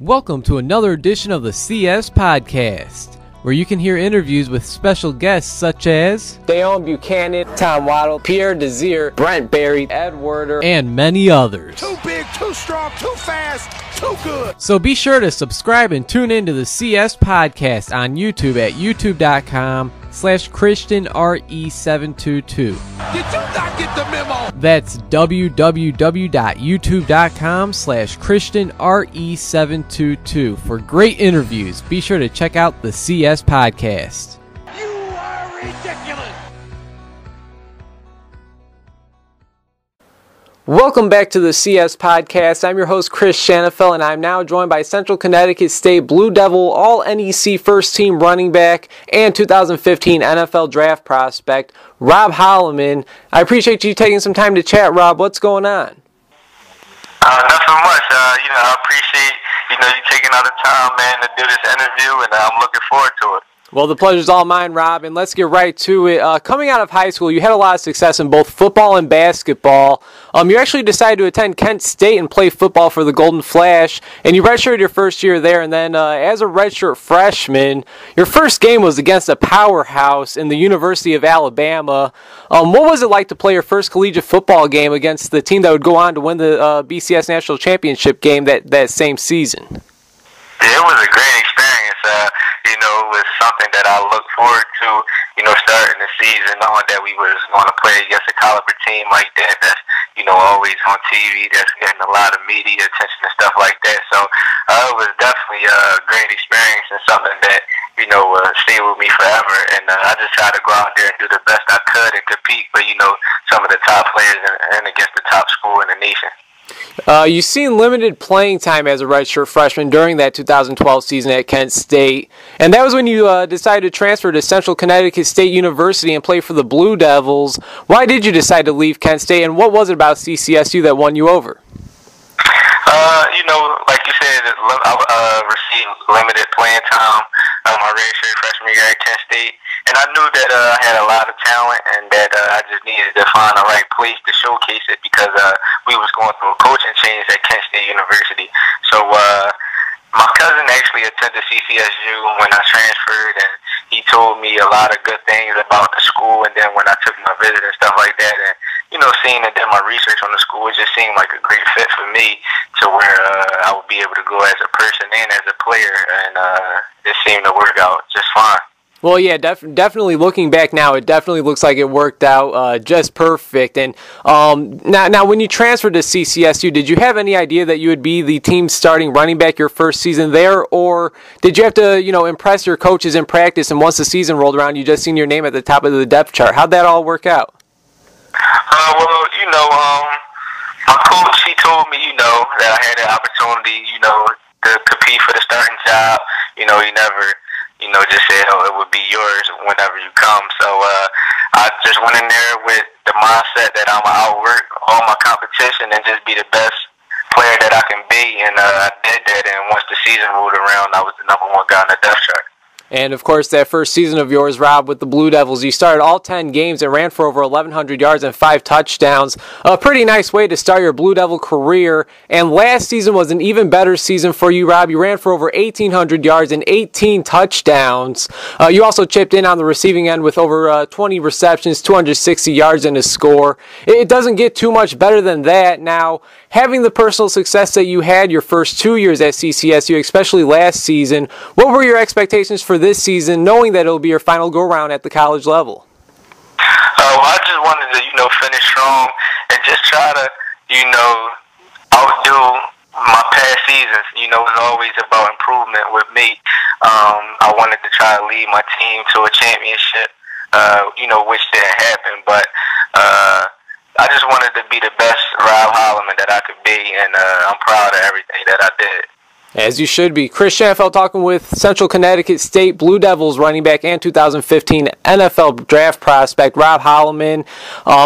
Welcome to another edition of the CS Podcast, where you can hear interviews with special guests such as Dayon Buchanan, Tom Waddle, Pierre Desir, Brent Berry, Ed Werder, and many others. Too big, too strong, too fast, too good. So be sure to subscribe and tune in to the CS Podcast on YouTube at youtube.com/ChristianRE722. Did you not get the memo? That's www.youtube.com/ChristianRE722 for great interviews. Be sure to check out the CS Podcast. You are ridiculous. Welcome back to the CS Podcast. I'm your host, Chris Shanafelt, and I'm now joined by Central Connecticut State Blue Devil All-NEC First Team running back and 2015 NFL Draft prospect, Rob Hollomon. I appreciate you taking some time to chat, Rob. What's going on? Nothing much. I appreciate, you taking out the time, man, to do this interview, and I'm looking forward to it. Well, the pleasure's all mine, Rob, and let's get right to it. Coming out of high school, you had a lot of success in both football and basketball. You actually decided to attend Kent State and play football for the Golden Flash, and you redshirted your first year there, and then as a redshirt freshman, your first game was against a powerhouse in the University of Alabama. What was it like to play your first collegiate football game against the team that would go on to win the BCS National Championship game that same season? Yeah, it was a great experience. It was something that I looked forward to, starting the season, knowing that we was going to play against a caliber team like that, that's, always on TV, that's getting a lot of media attention and stuff like that. So it was definitely a great experience and something that, will stay with me forever. And I just tried to go out there and do the best I could and compete for, some of the top players and against the top school in the nation. You've seen limited playing time as a redshirt freshman during that 2012 season at Kent State, and that was when you decided to transfer to Central Connecticut State University and play for the Blue Devils. Why did you decide to leave Kent State, and what was it about CCSU that won you over? Like you said, I received limited playing time my redshirt freshman year at Kent State, and I knew that I had a lot of talent and that I just needed to find the right place to showcase it because we was going through a coaching change at Kent State University. So my cousin actually attended CCSU when I transferred, and he told me a lot of good things about the school. And then when I took my visit and stuff like that, and seeing and did my research on the school, it just seemed like a great fit for me to where I would be able to go as a person and as a player, and it seemed to work out just fine. Well, yeah, definitely looking back now, it definitely looks like it worked out just perfect. And now, when you transferred to CCSU, did you have any idea that you would be the team's starting running back your first season there, or did you have to, impress your coaches in practice, and once the season rolled around, you just seen your name at the top of the depth chart? How'd that all work out? My coach, he told me, that I had the opportunity, to compete for the starting job. He never, just said, it would be yours whenever you come. So I just went in there with the mindset that I'm going to outwork all my competition and just be the best player that I can be. And I did that, and once the season rolled around, I was the number one guy on the depth chart. And, of course, that first season of yours, Rob, with the Blue Devils, you started all 10 games and ran for over 1,100 yards and 5 touchdowns. A pretty nice way to start your Blue Devil career. And last season was an even better season for you, Rob. You ran for over 1,800 yards and 18 touchdowns. You also chipped in on the receiving end with over 20 receptions, 260 yards and a score. It doesn't get too much better than that. Now, having the personal success that you had your first 2 years at CCSU, especially last season, what were your expectations for this season, knowing that it'll be your final go-round at the college level? I just wanted to, finish strong and just try to, outdo my past seasons. It's always about improvement with me. I wanted to try to lead my team to a championship, which didn't happen, but I just wanted to be the best Rob Hollomon that I could be, and I'm proud of everything that I did. As you should be. Chris Shanafelt talking with Central Connecticut State Blue Devils running back and 2015 NFL draft prospect Rob Hollomon.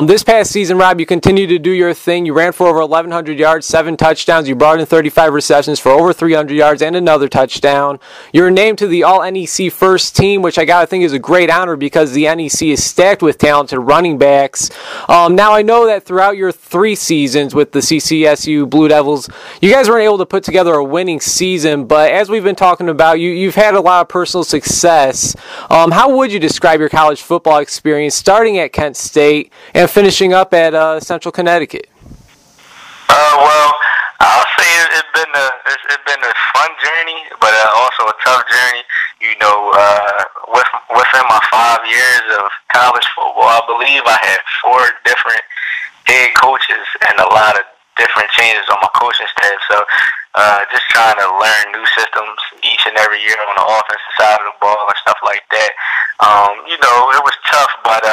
This past season, Rob, you continued to do your thing. You ran for over 1,100 yards, 7 touchdowns. You brought in 35 receptions for over 300 yards and another touchdown. You were named to the All-NEC First Team, which I got to think is a great honor because the NEC is stacked with talented running backs. Now, I know that throughout your 3 seasons with the CCSU Blue Devils, you guys weren't able to put together a winning season, but as we've been talking about, you've had a lot of personal success. How would you describe your college football experience starting at Kent State and finishing up at Central Connecticut? Well, I'll say it's been a fun journey, but also a tough journey. You know, within my 5 years of college football, I believe I had 4 different head coaches and a lot of different changes on my coaching staff. So just trying to learn new systems each and every year on the offensive side of the ball and stuff like that. You know, it was tough, but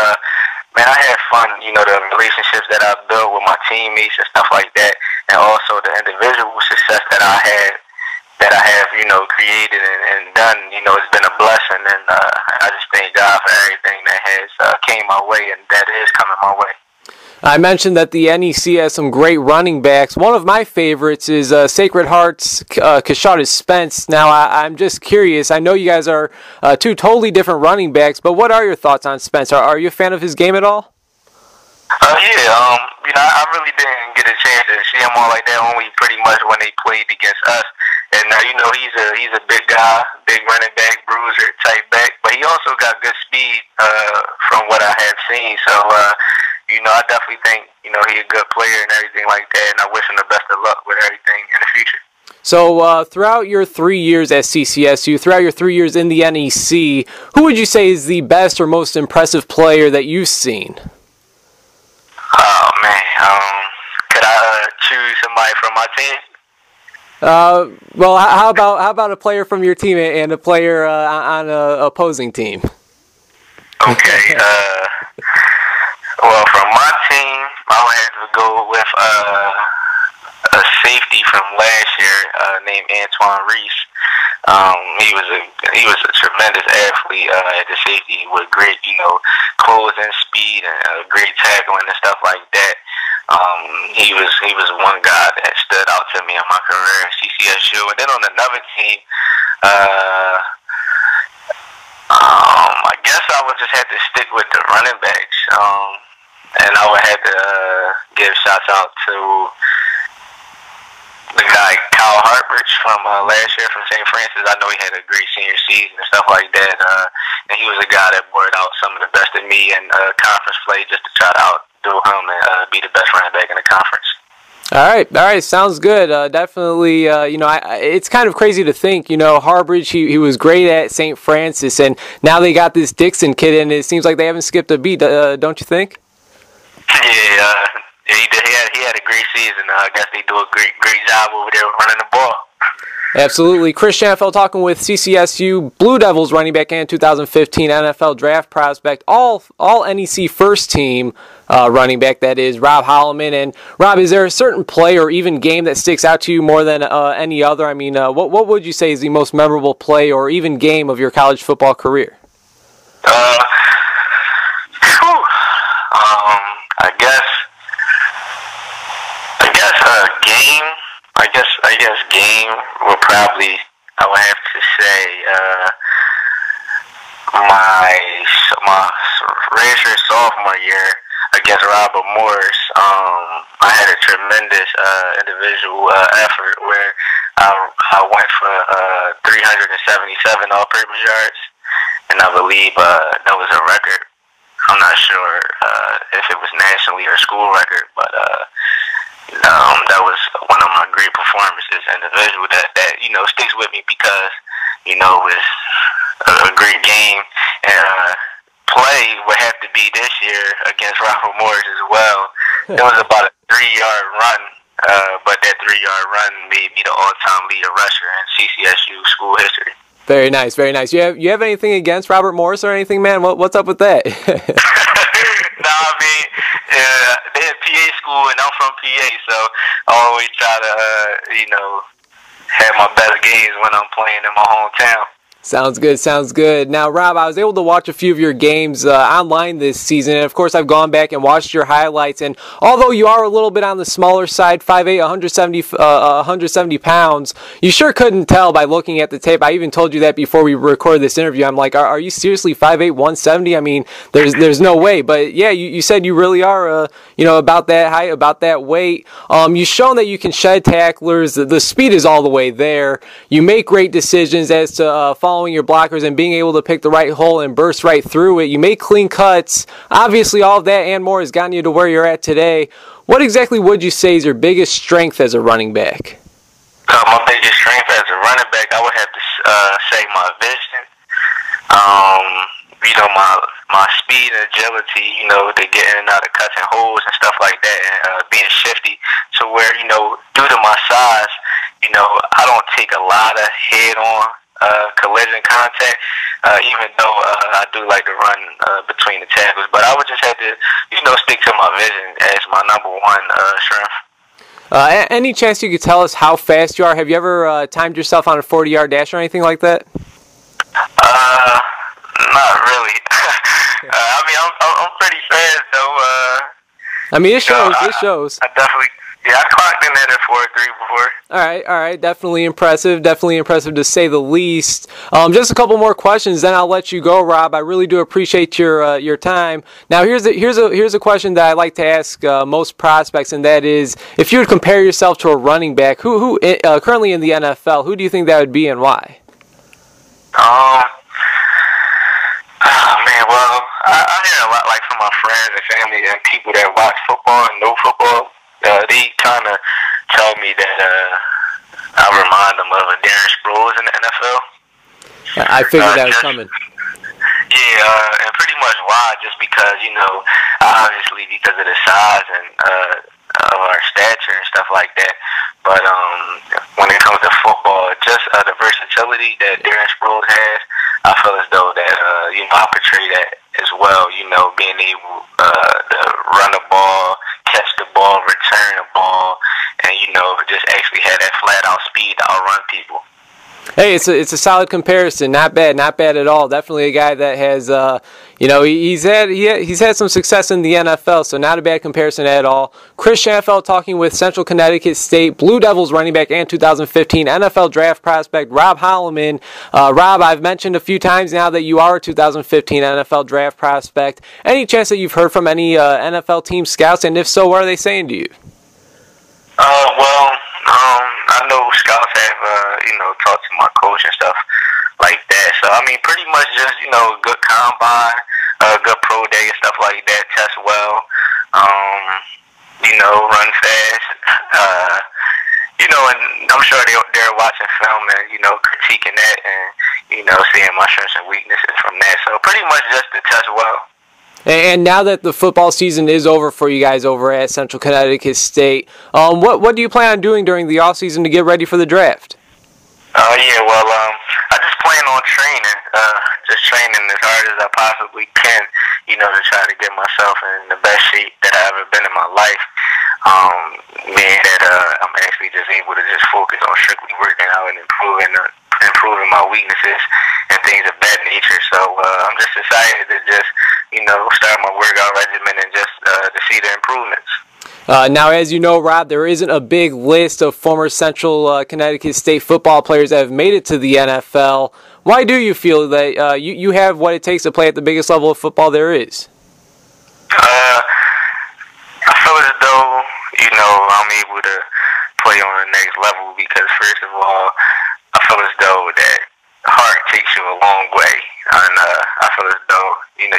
man, I had fun. You know, the relationships that I built with my teammates and stuff like that, and also the individual success that I have, you know, created and done. You know, it's been a blessing, and I just thank God for everything that has came my way and that is coming my way. I mentioned that the NEC has some great running backs. One of my favorites is Sacred Heart's Kashada Spence. Now, I'm just curious. I know you guys are 2 totally different running backs, but what are your thoughts on Spence? Are you a fan of his game at all? Yeah, you know, I really didn't get a chance to see him all like that, only pretty much when they played against us. And you know, he's a big guy, big running back, bruiser type back, but he also got good speed from what I have seen. So, you know, I definitely think, you know, he's a good player and everything like that, and I wish him the best of luck with everything in the future. So, throughout your 3 years at CCSU, throughout your 3 years in the NEC, who would you say is the best or most impressive player that you've seen? Oh man, could I choose somebody from my team? Well, how about a player from your team and a player on an opposing team? Okay. Well, from my team, I would have to go with a safety from last year named Antoine Reese. He was a tremendous athlete at the safety with great, you know, closing speed and great tackling and stuff like that. He was one guy that stood out to me in my career at CCSU. And then on another team, I guess I would just have to stick with the running backs. And I would have to give shouts out to the guy Kyle Hartbridge from last year from St. Francis. I know he had a great senior season and stuff like that. And he was a guy that brought out some of the best in me in conference play just to try to outdo him and be the best running back in the conference. All right, sounds good. Definitely, you know, it's kind of crazy to think, you know, Harbridge, he was great at St. Francis, and now they got this Dixon kid, and it seems like they haven't skipped a beat, don't you think? Yeah, he did. He had a great season. I guess they do a great job over there running the ball. Absolutely. Chris Shanafelt talking with CCSU Blue Devils running back and 2015 NFL draft prospect, all NEC first team running back, that is, Rob Hollomon. And Rob, is there a certain play or even game that sticks out to you more than any other? I mean, what would you say is the most memorable play or even game of your college football career? I guess game would probably, I would have to say, my redshirt sophomore year against Robert Morris. I had a tremendous individual effort where I went for 377 all-purpose yards, and I believe that was a record. I'm not sure if it was nationally or school record, but that was one of my great performances individual that you know sticks with me because you know it's a great game, and play would have to be this year against Robert Morris as well. It was about a 3-yard run, but that 3-yard run made me the all-time leader rusher in CCSU school history. Very nice, very nice. You have anything against Robert Morris or anything, man? What's up with that? No, I mean, they're PA school, and I'm from PA, so I always try to, you know, have my best games when I'm playing in my hometown. Sounds good, sounds good. Now, Rob, I was able to watch a few of your games online this season, and of course I've gone back and watched your highlights, and although you are a little bit on the smaller side, 5'8", 170 pounds, you sure couldn't tell by looking at the tape. I even told you that before we recorded this interview. I'm like, are you seriously 5'8", 170? I mean, there's no way. But yeah, you said you really are, about that height, about that weight. You've shown that you can shed tacklers. The speed is all the way there. You make great decisions as to following your blockers and being able to pick the right hole and burst right through it. You make clean cuts. Obviously, all of that and more has gotten you to where you're at today. What exactly would you say is your biggest strength as a running back? My biggest strength as a running back, I would have to say my vision. My speed and agility, to get in and out of cuts and holes and stuff like that, and being shifty to where, due to my size, I don't take a lot of head-on collision contact, even though I do like to run between the tackles. But I would just have to, stick to my vision as my number one strength. Any chance you could tell us how fast you are? Have you ever timed yourself on a 40-yard dash or anything like that? Not really. I'm pretty fast, though. It shows. It shows. I definitely. Yeah, I clocked in at a 4.3 before. All right. Definitely impressive to say the least. Just a couple more questions, then I'll let you go, Rob. I really do appreciate your time. Now, here's a question that I like to ask most prospects, and that is, if you would compare yourself to a running back, who currently in the NFL, who do you think that would be and why? Well, I hear a lot from my friends and family and people that watch football and know football. They kind of tell me that I remind them of a Darren Sproles in the NFL. I figured that was coming. Yeah, and pretty much why? Just because, obviously because of the size and of our stature and stuff like that. But when it comes to football, just the versatility that Darren Sproles has, I feel as though that I portray that as well. Being able to run the ball, catch the ball, return the ball, and just actually have that flat out speed to outrun people. Hey, it's a solid comparison. Not bad at all. Definitely a guy that has, he's had some success in the NFL, so not a bad comparison at all. Chris Shanafelt talking with Central Connecticut State Blue Devils running back and 2015 NFL draft prospect Rob Hollomon. Rob, I've mentioned a few times now that you are a 2015 NFL draft prospect. Any chance that you've heard from any NFL team scouts, and if so, what are they saying to you? I know scouts have, talked to my coach and stuff like that. So, pretty much just, good combine, good pro day and stuff like that, test well, run fast, and I'm sure they're watching film and, critiquing that and, seeing my strengths and weaknesses from that. So, pretty much just to test well. And now that the football season is over for you guys over at Central Connecticut State, what do you plan on doing during the off season to get ready for the draft? I just plan on training, just training as hard as I possibly can, to try to get myself in the best shape that I've ever been in my life. Being that I'm actually just able to just focus on strictly working out and improving my weaknesses and things of that nature. So I'm just excited to just, start my workout regimen and just to see the improvements. Now, as you know, Rob, there isn't a big list of former Central Connecticut State football players that have made it to the NFL. Why do you feel that you have what it takes to play at the biggest level of football there is? I feel as though, I'm able to play on the next level because, first of all, I feel as though that heart takes you a long way. And I feel as though, you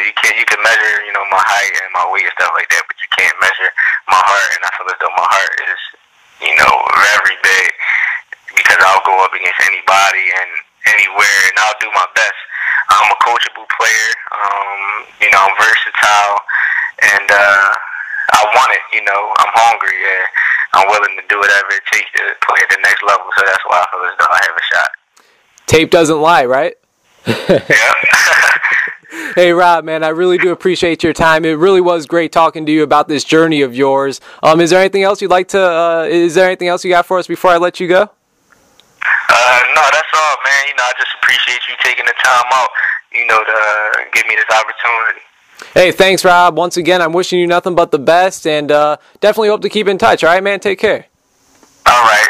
can measure, my height and my weight and stuff like that, but you can't measure my heart. And I feel as though my heart is, very big because I'll go up against anybody and anywhere and I'll do my best. I'm a coachable player. I'm versatile and I want it, I'm hungry and I'm willing to do whatever it takes to play at the next level. So that's why I feel as though I have a shot. Tape doesn't lie, right? Yeah. Hey, Rob, man, I really do appreciate your time. It really was great talking to you about this journey of yours. Is there anything else you'd like to? Is there anything else you got for us before I let you go? No, that's all, man. I just appreciate you taking the time out, to give me this opportunity. Hey, thanks, Rob. Once again, I'm wishing you nothing but the best, and definitely hope to keep in touch. All right, man? Take care. All right.